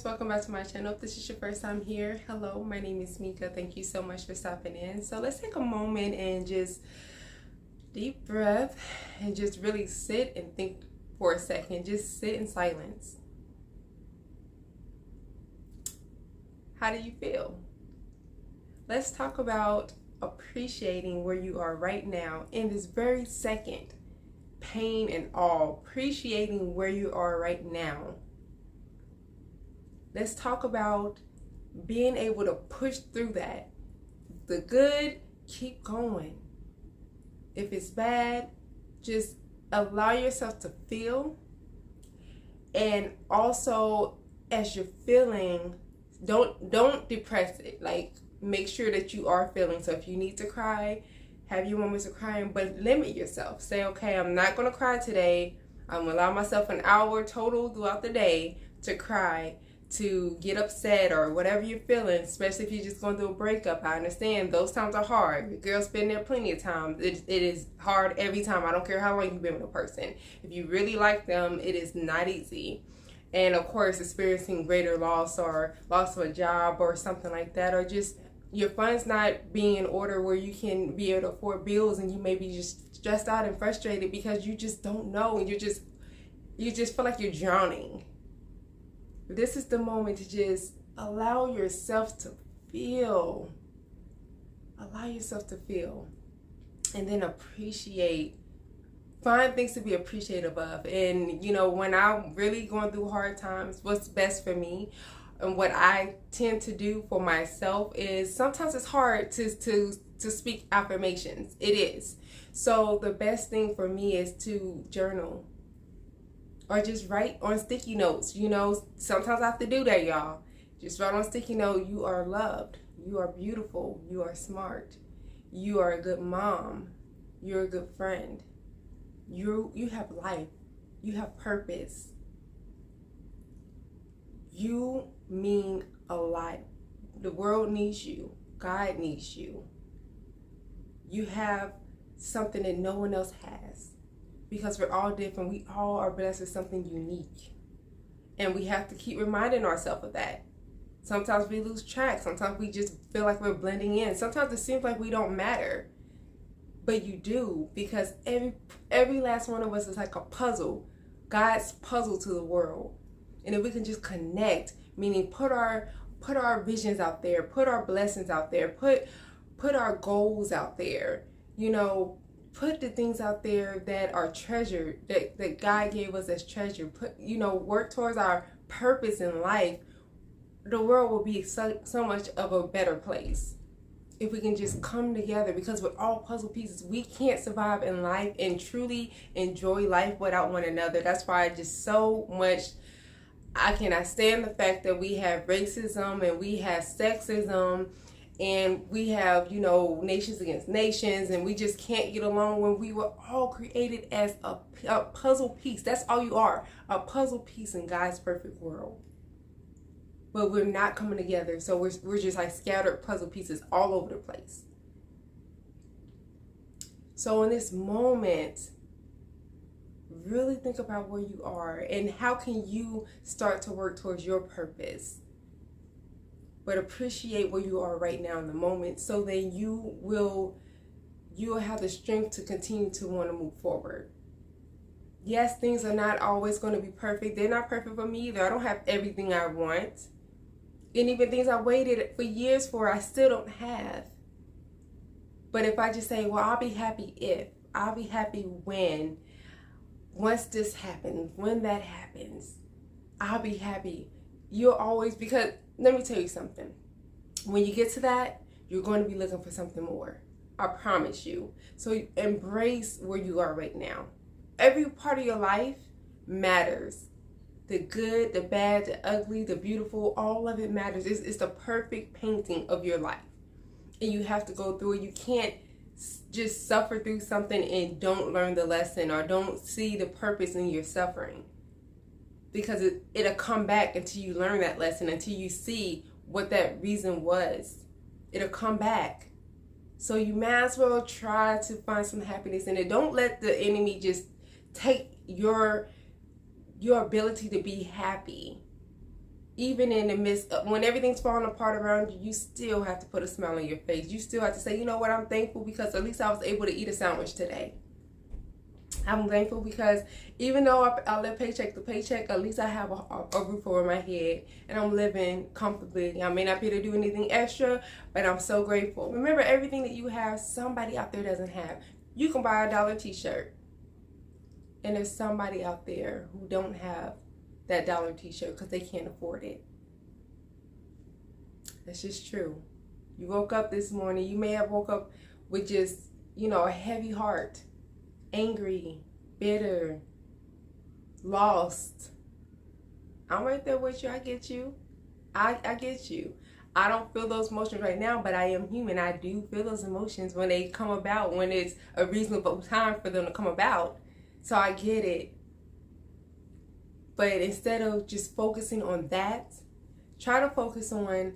welcome back to my channel. If this is your first time here, hello, my name is Mika. Thank you so much for stopping in. So let's take a moment and just deep breath and just really sit and think for a second. Just sit in silence. How do you feel? Let's talk about appreciating where you are right now in this very second. Pain and all, appreciating where you are right now. Let's talk about being able to push through that. The good, keep going. If it's bad, just allow yourself to feel. And also, as you're feeling, don't depress it. Like, make sure that you are feeling. So if you need to cry, have your moments of crying, but limit yourself. Say, okay, I'm not going to cry today. I'm going to allow myself an hour total throughout the day to cry, to get upset or whatever you're feeling, especially if you're just going through a breakup. I understand those times are hard. The girl's been there plenty of times. It is hard every time. I don't care how long you've been with a person. If you really like them, it is not easy. And of course, experiencing greater loss or loss of a job or something like that, or just your funds not being in order where you can be able to afford bills, and you may be just stressed out and frustrated because you just don't know, and you just feel like you're drowning. This is the moment to just allow yourself to feel. Allow yourself to feel. And then appreciate. Find things to be appreciative of. And, when I'm really going through hard times, what's best for me and what I tend to do for myself is sometimes it's hard to speak affirmations. It is. So the best thing for me is to journal. Or just write on sticky notes. Sometimes I have to do that, y'all. Just write on sticky note, you are loved. You are beautiful. You are smart. You are a good mom. You're a good friend. You have life. You have purpose. You mean a lot. The world needs you. God needs you. You have something that no one else has. Because we're all different. We all are blessed with something unique. And we have to keep reminding ourselves of that. Sometimes we lose track. Sometimes we just feel like we're blending in. Sometimes it seems like we don't matter. But you do. Because every last one of us is like a puzzle. God's puzzle to the world. And if we can just connect, meaning put our visions out there. Put our blessings out there. Put our goals out there. Put the things out there that are treasured, that God gave us as treasure. Work towards our purpose in life. The world will be so much of a better place if we can just come together, because we're all puzzle pieces. We can't survive in life and truly enjoy life without one another. That's why I cannot stand the fact that we have racism and we have sexism. And we have, nations against nations, and we just can't get along when we were all created as a puzzle piece. That's all you are, a puzzle piece in God's perfect world. But we're not coming together, so we're just like scattered puzzle pieces all over the place. So in this moment, really think about where you are and how can you start to work towards your purpose. But appreciate where you are right now in the moment, so then you will have the strength to continue to want to move forward. Yes, things are not always going to be perfect. They're not perfect for me either. I don't have everything I want. And even things I waited for years for, I still don't have. But if I just say, well, I'll be happy I'll be happy once this happens, when that happens, I'll be happy. You'll always, because let me tell you something. When you get to that, you're going to be looking for something more. I promise you. So embrace where you are right now. Every part of your life matters. The good, the bad, the ugly, the beautiful, all of it matters. It's the perfect painting of your life. And you have to go through it. You can't just suffer through something and don't learn the lesson or don't see the purpose in your suffering. Because it'll come back until you learn that lesson, until you see what that reason was. It'll come back. So you might as well try to find some happiness in it. Don't let the enemy just take your ability to be happy. even in the midst of when everything's falling apart around you, you still have to put a smile on your face. You still have to say, you know what, I'm thankful because at least I was able to eat a sandwich today. I'm thankful because even though I live paycheck to paycheck, at least I have a roof over my head and I'm living comfortably. I may not be able to do anything extra, but I'm so grateful. Remember, everything that you have, somebody out there doesn't have. You can buy a $1 t-shirt, and there's somebody out there who don't have that $1 t-shirt because they can't afford it. That's just true. You woke up this morning, you may have woke up with just, a heavy heart, angry, bitter, lost. I'm right there with you. I get you. I get you. I don't feel those emotions right now, but I am human. I do feel those emotions when they come about, when it's a reasonable time for them to come about. So I get it. But instead of just focusing on that, try to focus on,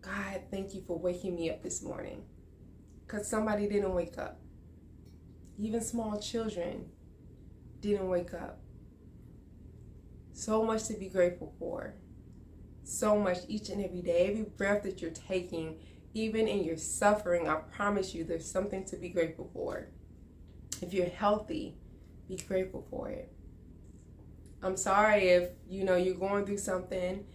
God, thank you for waking me up this morning. Because somebody didn't wake up. Even small children didn't wake up. So much to be grateful for. So much each and every day. Every breath that you're taking, even in your suffering, I promise you there's something to be grateful for. If you're healthy, be grateful for it. I'm sorry if, you're going through something,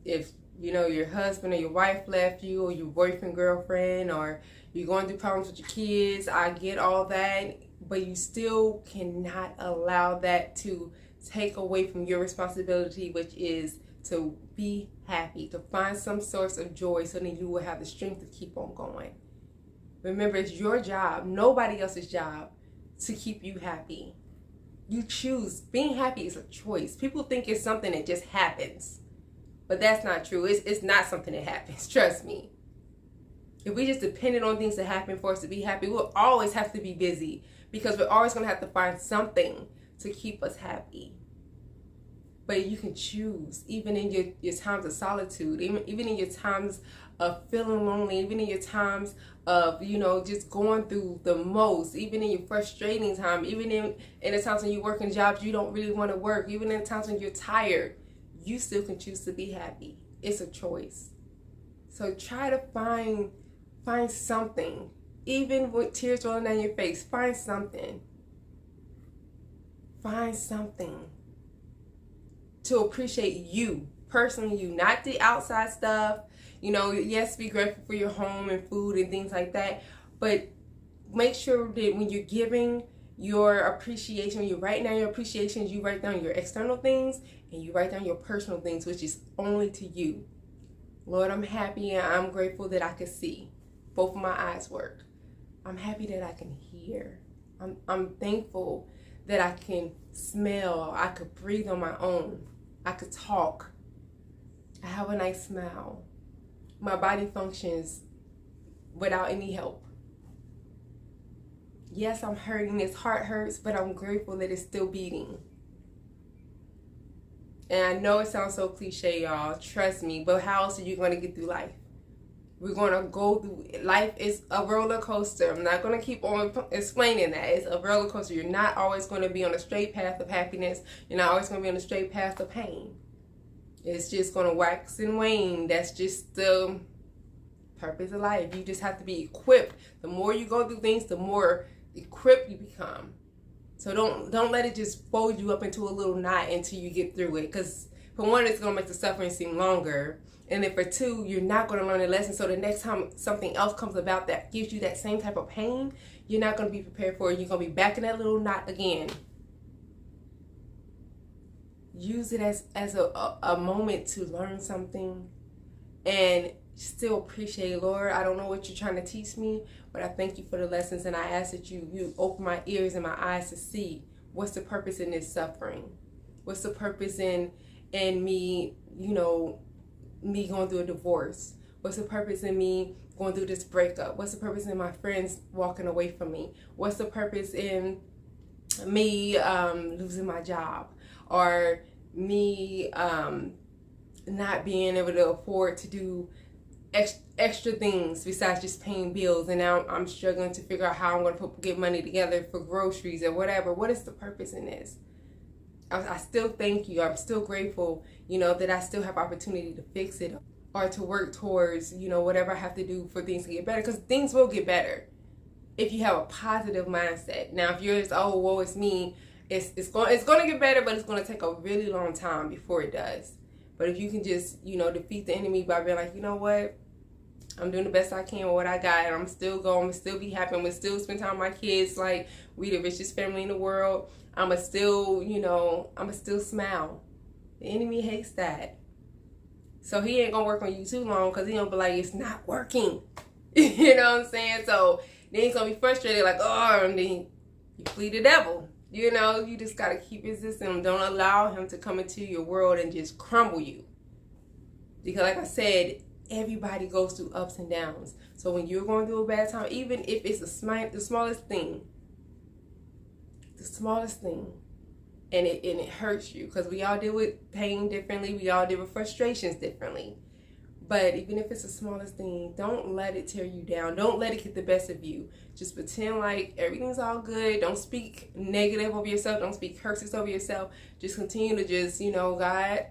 if, your husband or your wife left you, or your boyfriend, girlfriend, or you're going through problems with your kids. I get all that, but you still cannot allow that to take away from your responsibility, which is to be happy, to find some source of joy so that you will have the strength to keep on going. Remember, it's your job, nobody else's job, to keep you happy. You choose. Being happy is a choice. People think it's something that just happens, but that's not true. It's not something that happens. Trust me. If we just depended on things to happen for us to be happy, we'll always have to be busy because we're always going to have to find something to keep us happy. But you can choose, even in your times of solitude, even in your times of feeling lonely, even in your times of, just going through the most, even in your frustrating time, even in the times when you work in jobs you don't really want to work, even in the times when you're tired, you still can choose to be happy. It's a choice. So try to find something, even with tears rolling down your face, find something. Find something to appreciate you, personally you, not the outside stuff. Yes, be grateful for your home and food and things like that, but make sure that when you're giving your appreciation, when you write down your appreciations, you write down your external things and you write down your personal things, which is only to you. Lord, I'm happy and I'm grateful that I can see. Both of my eyes work. I'm happy that I can hear. I'm thankful that I can smell. I could breathe on my own. I could talk. I have a nice smile. My body functions without any help. Yes, I'm hurting. This heart hurts, but I'm grateful that it's still beating. And I know it sounds so cliche, y'all. Trust me. But how else are you going to get through life? We're going to go through, life is a roller coaster. I'm not going to keep on explaining that. It's a roller coaster. You're not always going to be on a straight path of happiness. You're not always going to be on a straight path of pain. It's just going to wax and wane. That's just the purpose of life. You just have to be equipped. The more you go through things, the more equipped you become. So don't let it just fold you up into a little knot until you get through it. Because for one, it's going to make the suffering seem longer. And then for two, you're not going to learn a lesson. So the next time something else comes about that gives you that same type of pain, you're not going to be prepared for it. You're going to be back in that little knot again. Use it as a moment to learn something and still appreciate, Lord, I don't know what you're trying to teach me, but I thank you for the lessons, and I ask that you open my ears and my eyes to see what's the purpose in this suffering. What's the purpose in me, me going through a divorce? What's the purpose in me going through this breakup? What's the purpose in my friends walking away from me? What's the purpose in me losing my job? Or me not being able to afford to do extra things besides just paying bills, and now I'm struggling to figure out how I'm going to get money together for groceries or whatever. What is the purpose in this? I still thank you. I'm still grateful, you know, that I still have opportunity to fix it or to work towards, you know, whatever I have to do for things to get better, because things will get better if you have a positive mindset. Now, if you're just, oh, woe, it's me, it's going to get better, but it's going to take a really long time before it does. But if you can just, you know, defeat the enemy by being like, you know what, I'm doing the best I can with what I got, and I'm still going to still be happy. I'm going to still spend time with my kids like we the richest family in the world. I'm going to still, you know, I'm going to still smile. The enemy hates that. So he ain't going to work on you too long, because he going to be like, it's not working. You know what I'm saying? So then he's going to be frustrated like, oh, and then you flee the devil. You know, you just got to keep resisting him. Don't allow him to come into your world and just crumble you. Because like I said, everybody goes through ups and downs. So when you're going through a bad time, even if it's the smallest thing, and it hurts you, because we all deal with pain differently, we all deal with frustrations differently. But even if it's the smallest thing, don't let it tear you down. Don't let it get the best of you. Just pretend like everything's all good. Don't speak negative over yourself. Don't speak curses over yourself. Just continue to just, you know, God,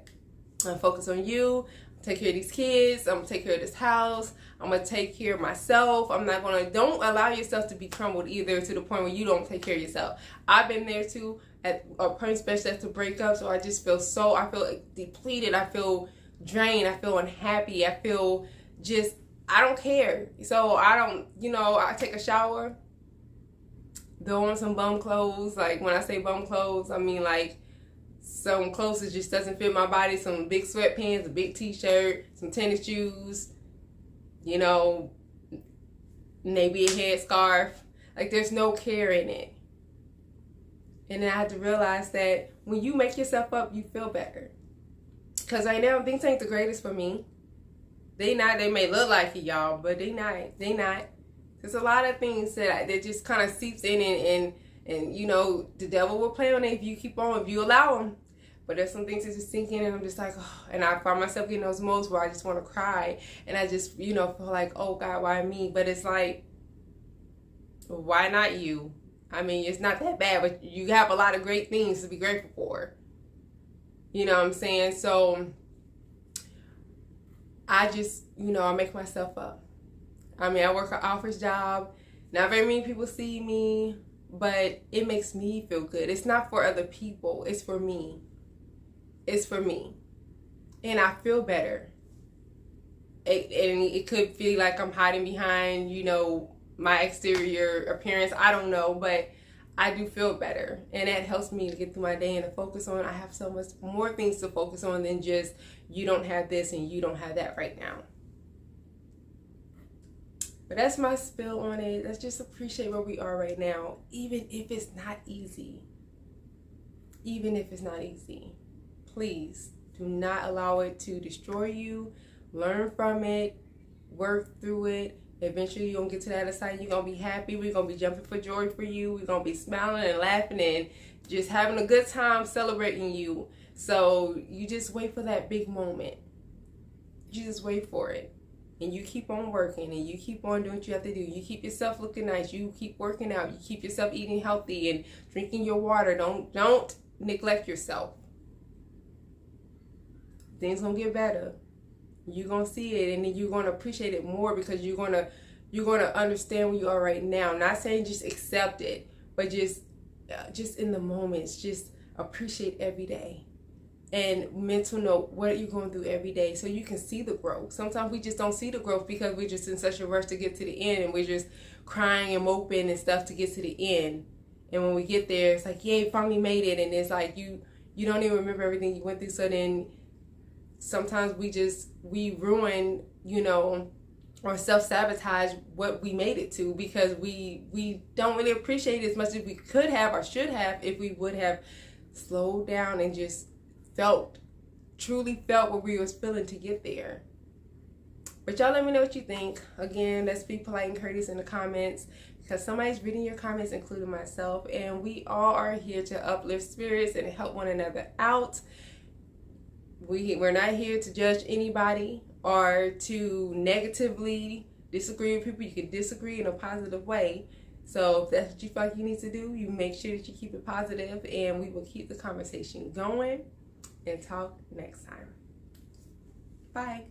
focus on you. Take care of these kids. I'm gonna take care of this house. I'm gonna take care of myself. Don't allow yourself to be crumbled either, to the point where you don't take care of yourself. I've been there too, at a point, especially at the breakup. So I just feel I feel depleted. I feel drained. I feel unhappy. I feel just, I don't care. So I don't, you know, I take a shower, throw on some bum clothes. Like when I say bum clothes, I mean like some clothes that just doesn't fit my body, some big sweatpants, a big t-shirt, some tennis shoes, you know, maybe a headscarf. Like there's no care in it. And then I had to realize that when you make yourself up, you feel better. Because right now, things ain't the greatest for me. They may look like it, y'all, but they not. There's a lot of things that just kind of seeps in, and you know, the devil will play on it if you allow him. But there's some things that just sink in, and I'm just like, oh, and I find myself getting those moments where I just want to cry, and I just, you know, feel like, oh God, why me? But it's like, why not you? I mean, it's not that bad, but you have a lot of great things to be grateful for. You know what I'm saying? So I just, you know, I make myself up. I mean, I work an office job. Not very many people see me, but it makes me feel good. It's not for other people. It's for me. It's for me. And I feel better. It could feel like I'm hiding behind, you know, my exterior appearance. I don't know, but I do feel better, and that helps me to get through my day and to focus on. I have so much more things to focus on than just you don't have this and you don't have that right now. But that's my spill on it. Let's just appreciate where we are right now, even if it's not easy. Even if it's not easy. Please do not allow it to destroy you. Learn from it. Work through it. Eventually, you're going to get to the other side. You're going to be happy. We're going to be jumping for joy for you. We're going to be smiling and laughing and just having a good time celebrating you. So you just wait for that big moment. You just wait for it. And you keep on working, and you keep on doing what you have to do. You keep yourself looking nice. You keep working out. You keep yourself eating healthy and drinking your water. Don't neglect yourself. Things going to get better. You're going to see it, and then you're going to appreciate it more, because you're going to understand where you are right now. I'm not saying just accept it, but just in the moments, just appreciate every day. And mental note what you're going through every day, so you can see the growth. Sometimes we just don't see the growth because we're just in such a rush to get to the end, and we're just crying and moping and stuff to get to the end. And when we get there, it's like, yay, finally made it. And it's like you don't even remember everything you went through. So then sometimes we ruin, you know, or self-sabotage what we made it to, because we don't really appreciate it as much as we could have or should have if we would have slowed down and just truly felt what we was feeling to get there. But y'all let me know what you think. Again, let's be polite and courteous in the comments, because somebody's reading your comments, including myself, and we all are here to uplift spirits and help one another out. We're not here to judge anybody or to negatively disagree with people. You can disagree in a positive way. So if that's what you feel like you need to do, you make sure that you keep it positive, and we will keep the conversation going and talk next time. Bye.